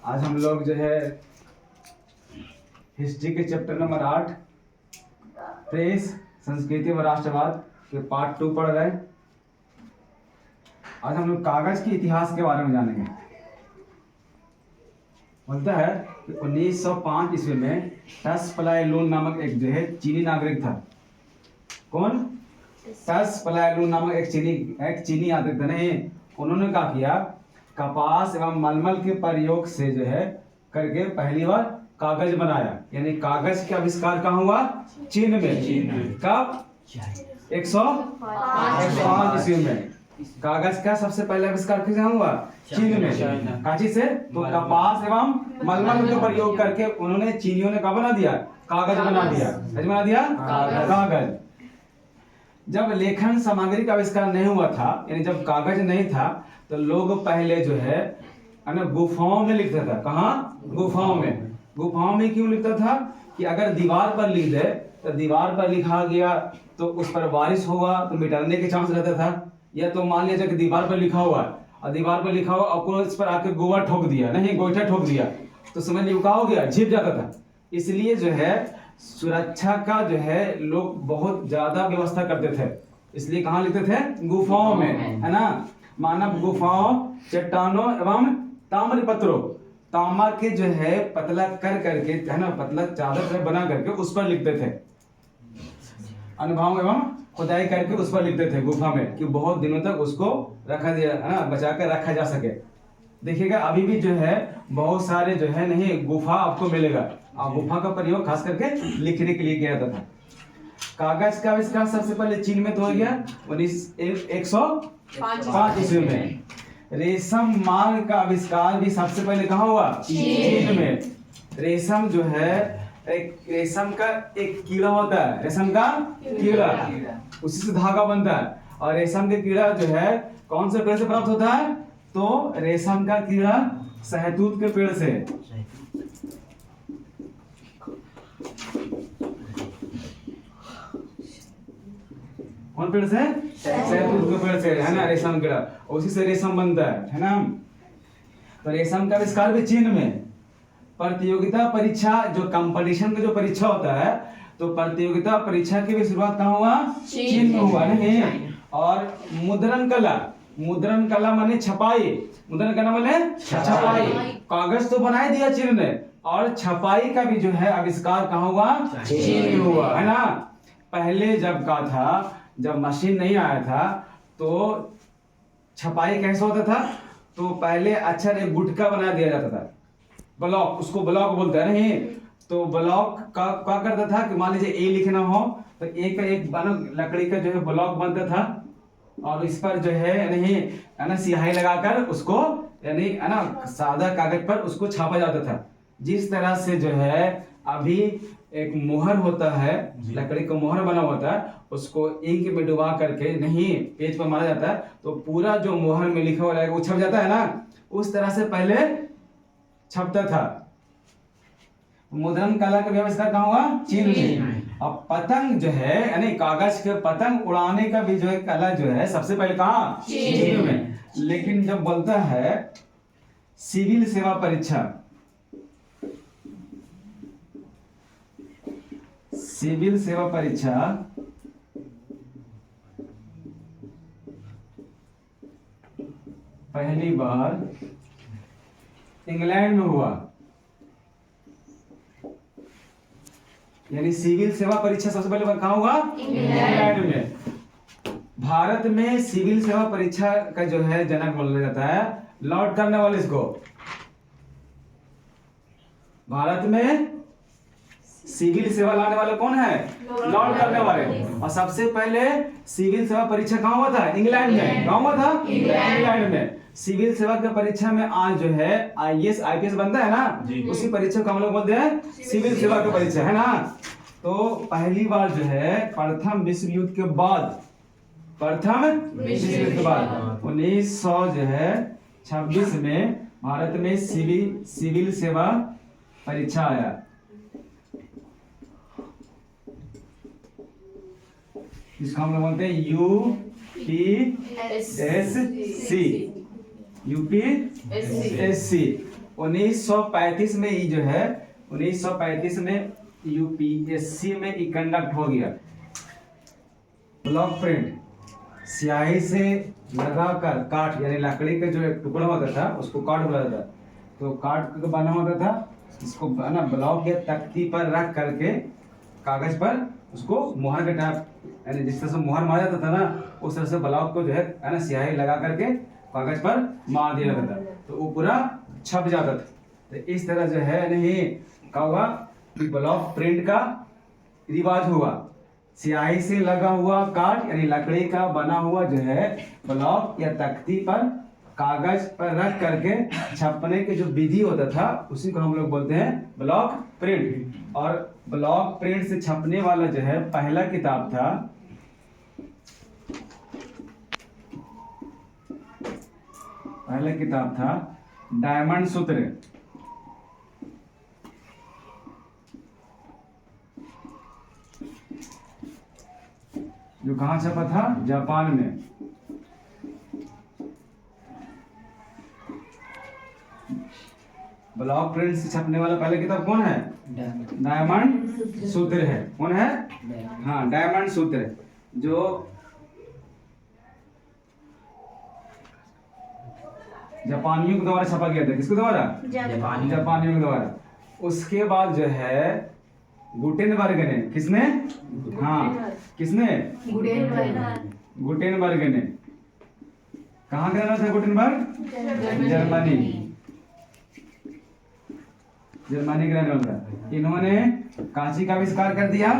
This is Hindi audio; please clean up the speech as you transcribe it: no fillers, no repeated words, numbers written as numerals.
आज हम लोग जो है हिस्ट्री के चैप्टर नंबर 8 प्रेस संस्कृति व राष्ट्रवाद के पार्ट 2 पढ़ रहे हैं। आज हम लोग कागज के इतिहास के बारे में जानेंगे। बोलता है कि 1905 ईस्वी में टस पलायलून नामक एक जो है चीनी नागरिक था। कौन? टस पलायलून नामक एक चीनी नागरिक था। नहीं, उन्होंने क्या किया, कपास एवं मलमल के प्रयोग से जो है करके पहली बार कागज बनाया। यानी कागज का आविष्कार कहाँ हुआ? चीन में। कब? 105 ईस्वी में। कागज का सबसे पहले आविष्कार किस हुआ? चीन में। काची से? तो कपास एवं मलमल का प्रयोग करके उन्होंने चीनियों ने क्या बना दिया? कागज बना दिया। बना दिया कागज। जब लेखन सामग्री का आविष्कार नहीं हुआ था, यानी जब कागज नहीं था, तो लोग पहले जो है ना गुफाओं में लिखता था। कहाँ? गुफाओं में। गुफाओं में क्यों लिखता था? कि अगर दीवार पर लिख दे तो दीवार पर लिखा गया तो उस पर बारिश हुआ तो मिटाने के चांस रहता था। या तो मान लीजिए कि दीवार पर लिखा हुआ और दीवार पर लिखा हुआ और इस पर आके गोवा ठोक दिया, नहीं गोईठा ठोक दिया, तो समझ लीजिए क्या हो गया? झिप जाता था। इसलिए जो है सुरक्षा का जो है लोग बहुत ज्यादा व्यवस्था करते थे। इसलिए कहाँ लिखते थे? गुफाओं में, है ना। मानव गुफाओं, चट्टानों एवं ताम्र पत्रों, तांबा के जो है पतला कर करके, है ना, पतला चादर बना करके उस पर लिखते थे। अनुभव एवं खुदाई करके उस पर लिखते थे गुफा में, कि बहुत दिनों तक उसको रखा दिया, है ना, बचा कर रखा जा सके। देखिएगा अभी भी जो है बहुत सारे जो है नहीं गुफा आपको मिलेगा, और गुफा का प्रयोग खास करके लिखने के लिए किया जाता था। कागज का आविष्कार सबसे पहले चीन में तो हो गया 105 ईस्वी में। रेशम मार्ग का आविष्कार भी सबसे पहले कहाँ हुआ? चीन में। रेशम जो है रेशम का एक कीड़ा होता है, रेशम का कीड़ा, उसी से धागा बनता है। और रेशम के कीड़ा जो है कौन से पेड़ से प्राप्त होता है? तो रेशम का कीड़ा शहतूत के पेड़ से। कौन पेड़ से? शहतूत के पेड़ से, है ना, रेशम कीड़ा, उसी से रेशम बनता है ना। तो रेशम का आविष्कार भी चीन में। प्रतियोगिता परीक्षा, जो कंपटीशन का जो परीक्षा होता है, तो प्रतियोगिता परीक्षा की भी शुरुआत कहाँ हुआ? चीन में हुआ, नहीं। और मुद्रण कला माने छपाई, मुद्रण कला माने छपाई। कागज तो बना दिया चीन ने, और छपाई का भी जो है आविष्कार कहाँ हुआ? चीन में हुआ, है ना। पहले जब का था, जब मशीन नहीं आया था, तो छपाई कैसे होता था? तो पहले अक्षर एक गुटका बना दिया जाता था, ब्लॉक, उसको ब्लॉक बोलते हैं, नहीं। तो ब्लॉक का क्या करता था कि मान लीजिए ए लिखना हो तो एक लकड़ी का जो है ब्लॉक बनता था, और इस पर जो है नहीं, है ना, स्याही लगाकर उसको, यानी, है ना, सादा कागज पर उसको छापा जाता था। जिस तरह से जो है अभी एक मोहर होता है, लकड़ी का मोहर बना होता है, उसको इंक में डुबा करके नहीं पेज पर मारा जाता है, तो पूरा जो मोहर में लिखा हुआ रहेगा वो छप जाता है ना। उस तरह से पहले छपता था। मुद्रण कला का आविष्कार कहाँ हुआ? चीन में। अब पतंग जो है, यानी कागज के पतंग उड़ाने का भी जो है कला जो है सबसे पहले कहाँ? चीन में। लेकिन जब बोलता है सिविल सेवा परीक्षा, सिविल सेवा परीक्षा पहली बार इंग्लैंड में हुआ। यानी सिविल सेवा परीक्षा सबसे पहले कहाँ हुआ? इंग्लैंड में। भारत में सिविल सेवा परीक्षा का जो है जनक बोला जाता है लॉर्ड कॉर्नवालिस को। भारत में सिविल सेवा लाने वाले कौन है? Lord Cornwallis. और सबसे पहले सिविल सेवा परीक्षा कहाँ हुआ था? इंग्लैंड में। कहाँ हुआ था? इंग्लैंड में। सिविल सेवा की परीक्षा में आज जो है आईएएस आईपीएस बनता है ना, उसी परीक्षा को हम लोग बोलते हैं सिविल सेवा की परीक्षा, है ना। तो पहली बार जो है प्रथम विश्व युद्ध के बाद, 1926 में भारत में सिविल सेवा परीक्षा आया। इसको हम लोग बोलते हैं यूपीएससी। 1935 में ये जो है 1935 में यूपीएससी में ये कंडक्ट हो गया। ब्लॉक प्रिंट स्याही से लगाकर काट यानी लकड़ी का जो एक टुकड़ा होता था उसको काट बोला जाता था। तो काट के बना होता था, इसको ना ब्लॉक या तख्ती पर रख करके कागज पर उसको मुहर के टाइप यानी जिस तरह से मुहर मारा जाता था ना उस तरह से ब्लॉक को जो है ना स्याही लगा करके कागज पर मार दिया जाता था तो वो पूरा छप जाता था। तो इस तरह जो है नहीं क्या हुआ कि ब्लॉक प्रिंट का रिवाज हुआ। स्याही से लगा हुआ काट यानी लकड़ी का बना हुआ जो है ब्लॉक या तख्ती पर कागज पर रख करके छपने के जो विधि होता था उसी को हम लोग बोलते हैं ब्लॉक प्रिंट। और ब्लॉक प्रिंट से छपने वाला जो है पहला किताब था डायमंड सूत्र। जो कहाँ छपा था? जापान में। ब्लॉक प्रिंट से छपने वाला पहला किताब कौन है? डायमंड सूत्र है। कौन है? हाँ, डायमंड सूत्र जो जापानियों के द्वारा छपा गया था। किसके द्वारा? जापानियों के द्वारा। उसके बाद जो है गुटेनबर्ग ने, किसने? हाँ, किसने? गुटेनबर्ग ने। कहाँ का रहना था गुटेनबर्ग? जर्मनी का रहने वाला था। इन्होंने कांची का आविष्कार कर दिया